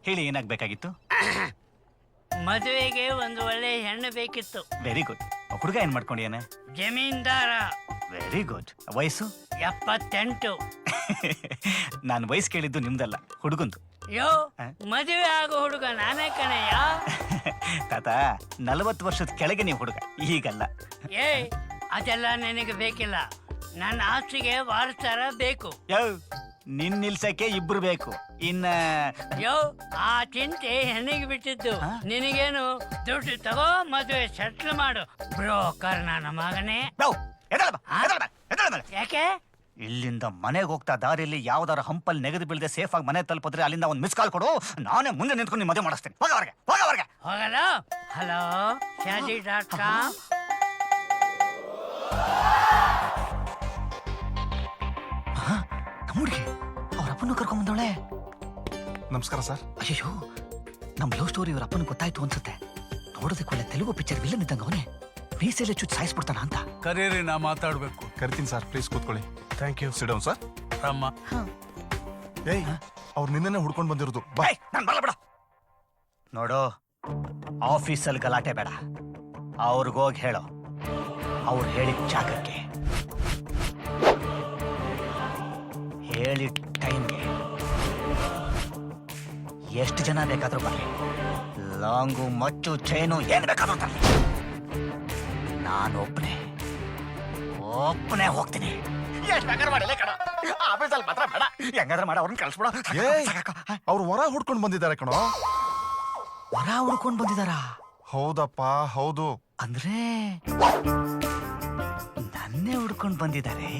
ಹೇಳಿ ಏನಾಗಬೇಕಾಗಿತ್ತು? ಮದುವೆಗೆ ಒಂದು ಒಳ್ಳೆ ಹೆಣ್ಣು ಬೇಕಿತ್ತು. Very good. ಹುಡುಗ ಏನ್ ಮಾಡ್ಕೊಂಡಿಯಾನೆ? ಜಮೀನ್ದಾರ. Very good. ವಯಸ್ಸು? 78. ನಾನು ವಯಸ್ಸು ಕೇಳಿದ್ದು ನಿಮ್ದಲ್ಲ, ಹುಡುಗಂದು. ಯೋ, ಮದುವೆ ಆಗೋ ಹುಡುಗ ನಾನೇ ಕಣಯ್ಯ. ತಾತ, 40 ವರ್ಷದ ಕೆಳಗೆ ನೀವು ಹುಡುಗ, ಈಗಲ್ಲ. ಏ, ಅದೆಲ್ಲ ನನಗೆ ಬೇಕಿಲ್ಲ. ನನ್ನ ಆಸ್ತಿಗೆ ವಾರಸ್ದಾರ ಬೇಕು. ಯೋ, ನಿನ್ ನಿಲ್ಸಕ್ಕೆ ಇಬ್ರು ಬೇಕು. ಇನ್ನ ಯೋ, ಆ ಚಿಂತೆ ಹೆಣ್ಣಿಗೆ ಬಿಟ್ಟಿದ್ದು. ನಿನಗೇನು ದುಡ್ಡು ತಗೋ, ಮದುವೆ ಸೆಟ್ಲ್ ಮಾಡು. ಬ್ರೋಕರ್ ನನ್ನ ಮಗನೇ. ಯಾಕೆ? ಇಲ್ಲಿಂದ ಮನೆಗೆ ಹೋಗ್ತಾ ದಾರಿಯಲ್ಲಿ ಯಾವ್ದಾರ ಹಂಪಲ್ ನೆಗೆದು ಬೀಳದೆ ಸೇಫ್ ಆಗಿ ಮನೆ ತಲುಪಿದ್ರೆ ಅಲ್ಲಿಂದ ಒಂದು ಮಿಸ್ ಕಾಲ್ ಕೊಡು, ನಾನೇ ಮುಂದೆ ನಿಂತ್ಕೊಂಡು ಮದುವೆ ಮಾಡಿಸ್ತೇನೆ. ಹೋಗವರೆಗೆ ಹೋಗಲ್ಲ. ಹಲೋ, ಶಾದಿ.com. ಹುಡುಗಿ ಅವ್ರ ಅಪ್ಪನ ಕರ್ಕೊಂಡ್ ಬಂದವಳೆ. ನಮಸ್ಕಾರ ಸರ್. ಅಯ್ಯೋ, ನಮ್ ಲವ್ ಸ್ಟೋರಿ ಇವ್ರ ಅಪ್ಪನ ಗೊತ್ತಾಯ್ತು ಅನ್ಸುತ್ತೆ. ನೋಡೋದಕ್ಕೆ ಒಳ್ಳೆ ತೆಲುಗು ಪಿಕ್ಚರ್ ವಿಲ್ಲನ್ ಇದ್ದಂಗ ಅವನೇ. ಮೀಸೆಲೆ ಚುಚ್ಚಿ ಸಾಯಿಸ್ಬಿಡ್ತಾನ ಅಂತ. ಕರೀರಿ, ನಾ ಮಾತಾಡ್ಬೇಕು. ಕರಿತೀನಿ ಸರ್, ಪ್ಲೀಸ್ ಕೂತ್ಕೊಳ್ಳಿ. Thank you. Sit down sir. Rama, ಏಯ್, ಅವ್ರು ನಿನ್ನೆ ಹುಡ್ಕೊಂಡು ಬಂದಿರೋದು. ಬಾ. ನಾನು ಬರಲ್ಲ ಬಿಡ. ನೋಡು, ಆಫೀಸಲ್ಲಿ ಗಲಾಟೆ ಬೇಡ. ಅವ್ರಿಗೋಗಿ ಹೇಳೋ, ಅವ್ರು ಹೇಳಿದ ಜಾಗಕ್ಕೆ, ಹೇಳಿದ ಟೈಮ್ಗೆ ಎಷ್ಟು ಜನ ಬೇಕಾದ್ರೂ ಬರಲಿ. ಲಾಂಗು, ಮಚ್ಚು, ಚೈನು ಏನ್ ಬೇಕಾದ್ರೂ ತರಲಿ. ನಾನು ಒಬ್ಬನೇ ಹೋಗ್ತೀನಿ. ಆಫೀಸಲ್ಲಿ ಮಾತ್ರ ಬೇಡ, ಹೆಂಗಾದ್ರೆ ಮಾಡ ಅವ್ರನ್ನ ಕಳಿಸ್ಬಿಡ. ಅವ್ರು ಹೊರ ಹುಡ್ಕೊಂಡು ಬಂದಿದ್ದಾರೆ ಕಣೋ. ಹೊರ ಹುಡ್ಕೊಂಡು ಬಂದಿದಾರ? ಹೌದಪ್ಪ, ಹೌದು. ಅಂದ್ರೆ ನನ್ನೇ ಹುಡ್ಕೊಂಡು ಬಂದಿದ್ದಾರೆ.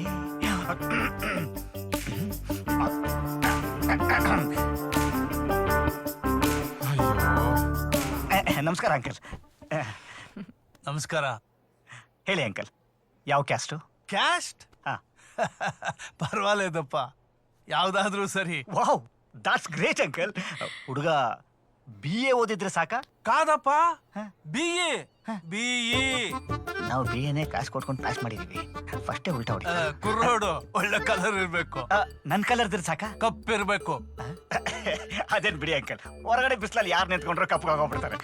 ನಮಸ್ಕಾರ ಅಂಕಲ್. ನಮಸ್ಕಾರ. ಹೇಳಿ ಅಂಕಲ್, ಯಾವ ಕ್ಯಾಸ್ಟು? ಕ್ಯಾಸ್ಟ್? ಪರವಾಗಿಲ್ಲದಪ್ಪ, ಯಾವ್ದಾದ್ರೂ ಸರಿ. Wow, that's great uncle. ಹುಡುಗ BA ಓದಿದ್ರೆ ಸಾಕ? ಕಾದಪ್ಪ, BA. ನಾವು BAನೇ ಕಾಸು ಕೊಟ್ಕೊಂಡು ಪಾಸ್ ಮಾಡಿದೀವಿ. ಫಸ್ಟೇ ಉಲ್ಟಾ ಹೊಡಿ. ಕುರ್ರೋಡು ಒಳ್ಳೆ ಕಲರ್ ಇರ್ಬೇಕು. ನನ್ ಕಲರ್ ಇದ್ರೆ ಸಾಕ? ಕಪ್ಪಿರ್ಬೇಕು. ಅದೇನ್ ಬಿಡಿ ಅಂಕಲ್, ಹೊರಗಡೆ ಬಿಸಿಲಲ್ಲಿ ಯಾರು ನಿಂತ್ಕೊಂಡ್ರು ಕಪ್ಪಗಾಗೋಗ್ಬಿಡ್ತಾರೆ.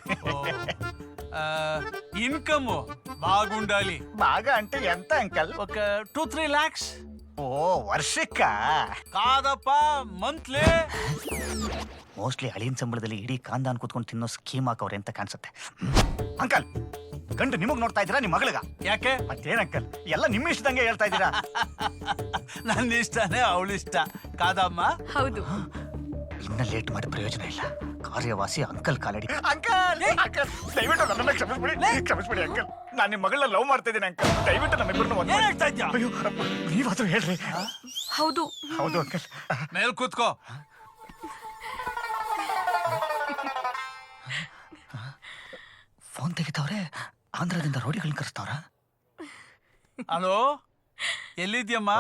ಇನ್ಕಮ್ ಬಾಗುಂಡಾಲಿ. ಬಾಗ అంటే ಎಂತ ಅಂಕಲ್? 2-3 lakhs. ಓ, ವರ್ಷಕ್ಕ? ಕಾದಪ್ಪ, ಮಂತ್ಲಿ. ಮೋಸ್ಟ್ಲಿ ಅಳಿನ ಸಂಬಳದಲ್ಲಿ ಇಡೀ ಕಾಂದಾನ್ ಕೂತ್ಕೊಂಡು ತಿನ್ನೋ ಸ್ಕೀಮ್ ಹಾಕವ್ರೆ ಅಂತ ಕಾಣಿಸುತ್ತೆ. ಅಂಕಲ್, ಗಂಡು ನಿಮಗ್ ನೋಡ್ತಾ ಇದ್ದೀರಾ, ನಿಮ್ ಮಗಳಿಗ? ಯಾಕೆ? ಮತ್ತೇನ್ ಅಂಕಲ್, ಎಲ್ಲ ನಿಮ್ಮ ಇಷ್ಟದಂಗೆ ಹೇಳ್ತಾ ಇದ್ದೀರಾ. ನನ್ನ ಇಷ್ಟನೇ ಅವಳಿಷ್ಟ. ಕಾದಮ್ಮ? ಹೌದು. ಇನ್ನ ಲೇಟ್ ಮಾಡಿ ಪ್ರಯೋಜನ ಇಲ್ಲ. ಕಾರ್ಯವಾಸಿ ಅಂಕಲ್ ಕಾಲಡಿ. ಅಂಕಲ್, ದಯವಿಟ್ಟು ನನ್ನನ್ನ ಕ್ಷಮಿಸ್ಬಿಡಿ ಅಂಕಲ್. ನಾನು ನಿಮ್ಮ ಮಗಳನ್ನ ಲವ್ ಮಾಡ್ತಾ ಇದ್ದೀನಿ ಅಂಕಲ್. ದಯವಿಟ್ಟು ನಮ್ಮಿಬ್ಬರನ್ನ ಒಂದು ಏನ್ ಹೇಳ್ತಾ ಇದ್ಯಾ? ಅಯ್ಯೋ, ನೀವಾದ್ರೂ ಹೇಳ್ರಿ. ಹೌದು ಹೌದು ಅಂಕಲ್. ಮೇಲ್ ಕೂತ್ಕೋ. ಫೋನ್ ತೆಗಿತಾವ್ರೆ. ಆಂಧ್ರದಿಂದ ರೋಡಿಗಳನ್ನ ಕರೆಸ್ತಾವ್ರ. ಹಲೋ, ಎಲ್ಲಿದ್ಯಮ್ಮ?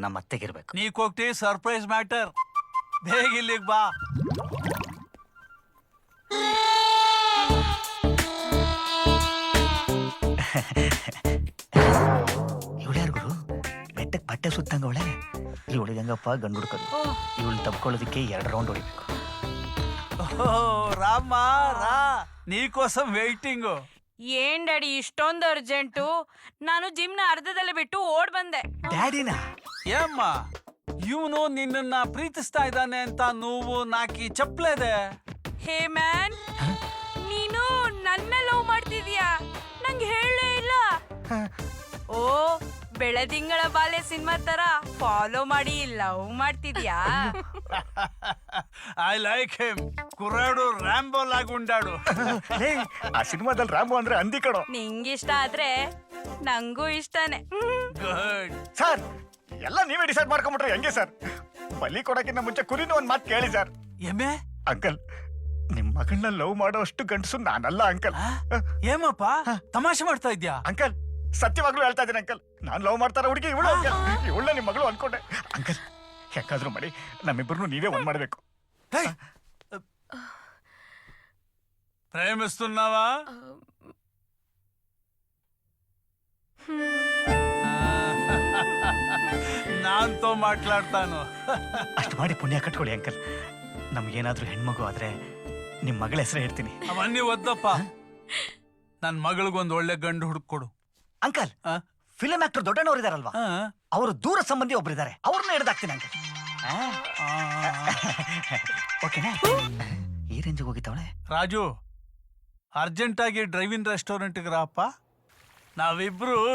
ನಮ್ಮ ಅತ್ತೆಗಿರ್ಬೇಕು. ನೀ ಹೋಗ್ತಿ ಸರ್ಪ್ರೈಸ್ ಮ್ಯಾಟರ್. ಬೇಗ ಇಲ್ಲಿಗೆ ಬಾ. ಇವಳ್ಯಾರು ಗುರು? ಬೆಟ್ಟಕ್ಕೆ ಬಟ್ಟೆ ಸುತ್ತಂಗ ಅವಳೆ. ಇವಳಿಗೆ ಹೆಂಗಪ್ಪ ಗಂಡು ಹುಡ್ಕೋದು? ಇವಳು ತಪ್ಕೊಳ್ಳೋದಕ್ಕೆ 2 ರೌಂಡ್ ಹೊಡಿಬೇಕು. ರಾಮ, ರಾ, ನೀಕೋಸಂ ವೇಟಿಂಗು. ಏನ್ ಡ್ಯಾಡಿ ಇಷ್ಟೊಂದು ಅರ್ಜೆಂಟು? ನಾನು ಜಿಮ್ನ ಅರ್ಧದಲ್ಲೇ ಬಿಟ್ಟು ಓಡ್ ಬಂದೆ. ಡ್ಯಾಡಿನಾ? ಏಮ್ಮ, ಇವನು ನಿನ್ನನ್ನ ಪ್ರೀತಿಸ್ತಾ ಇದ್ದಾನೆ ಅಂತ ನೋವು ನಾಕಿ ಚಪ್ಲೆದೆ. ಹೇ ಮ್ಯಾನ್, ನೀನು ನನ್ನ ಲವ್ ಮಾಡ್ತಿದೀಯಾ? ನಂಗೆ ಹೇಳೇ ಇಲ್ಲ. ಓ, ಬೆಳದಿಂಗಳ ಬಾಲ್ಯ ಸಿನಿಮಾ ತರ ಫಾಲೋ ಮಾಡಿ ಲವ್ ಮಾಡ್ತಿದ್ಯಾ? I like him. ಕುರ್ರಾಡು ರ್ಯಾಂಬೋ ಲಾಗುಂಡಾಡು. ಆ ಸಿನಿಮಾದಲ್ಲಿ ರಾಮು ಅಂದ್ರೆ ಅಂದಿ ಕಣೋ. ನಿಂಗಿಷ್ಟ ಆದ್ರೆ ನಂಗೂ ಇಷ್ಟನೇ. ಗುಡ್. ಸರ್, ಎಲ್ಲ ನೀವೇ ಡಿಸೈಡ್ ಮಾಡ್ಕೊಂಡ್ಬಿಟ್ರೆ ಹೆಂಗೆ ಸರ್? ಬಲಿ ಕೊಡಕ್ಕಿಂತ ಮುಂಚೆ ಕುರಿನ ಒಂದ್ ಮಾತು ಕೇಳಿ ಸರ್. ಎಮ್ಮೆ? ಅಂಕಲ್, ನಿಮ್ ಮಗಳನ್ನ ಲವ್ ಮಾಡೋ ಅಷ್ಟು ಗಂಡಸು ನಾನಲ್ಲ ಅಂಕಲ್. ಏಮಪ್ಪ, ತಮಾಷೆ ಮಾಡ್ತಾ ಇದ್ಯಾ? ಅಂಕಲ್, ಸತ್ಯವಾಗ್ಲೂ ಹೇಳ್ತಾ ಇದ್ದೀನಿ ಅಂಕಲ್. ನಾನ್ ಲವ್ ಮಾಡ್ತಾರ ಹುಡುಗಿ ಇವಳು ಅಂಕಲ್. ಇವಳನ್ನ ನಿಮ್ ಮಗಳು ಅನ್ಕೊಂಡೆ ಅಂಕಲ್. ಯಾಕಾದ್ರೂ ಮಾಡಿ ನಮ್ಮಿಬ್ಬರನ್ನು ನೀವೇ ಒಂದ್ ಮಾಡ್ಬೇಕು. ప్రేమిస్తున్నావా? ನಾನ್తో ಮಾట్లాಡ್ತಾನು. ಅಷ್ಟು ಮಾಡಿ ಪುಣ್ಯ ಕಟ್ಕೊಳ್ಳಿ ಅಂಕಲ್. ನಮ್ಗೇನಾದ್ರೂ ಹೆಣ್ಮಗು ಆದ್ರೆ ನಿಮ್ ಮಗಳ ಹೆಸರು ಹೇಳ್ತೀನಿ. ಅವನ್ನಿ ಒದ್ದಪ್ಪ, ನನ್ ಮಗಳಿಗೊಂದು ಒಳ್ಳೆ ಗಂಡು ಹುಡುಕೊಡು. ಅಂಕಲ್, ಆ? ಫಿಲ್ಮ್ ಆಕ್ಟರ್ ದೊಡ್ಡಣ್ಣವ್ರು ಇದಾರಲ್ವಾ, ಆ? ಅವರು ದೂರ ಸಂಬಂಧಿ ಒಬ್ರಿದ್ದಾರೆ, ಅವ್ರನ್ನ ಹಿಡ್ದಾಕ್ತೀನಿ ಅಂಕಲ್. ಓಕೆನಾ? ಈ ರೇಂಜಿಗೆ ಹೋಗಿತ್ತವಳೆ. ರಾಜು, ಅರ್ಜೆಂಟಾಗಿ ಡ್ರೈವಿಂಗ್ ರೆಸ್ಟೋರೆಂಟ್ಗೆ ರಾಪ್ಪ. ನಾವಿಬ್ರು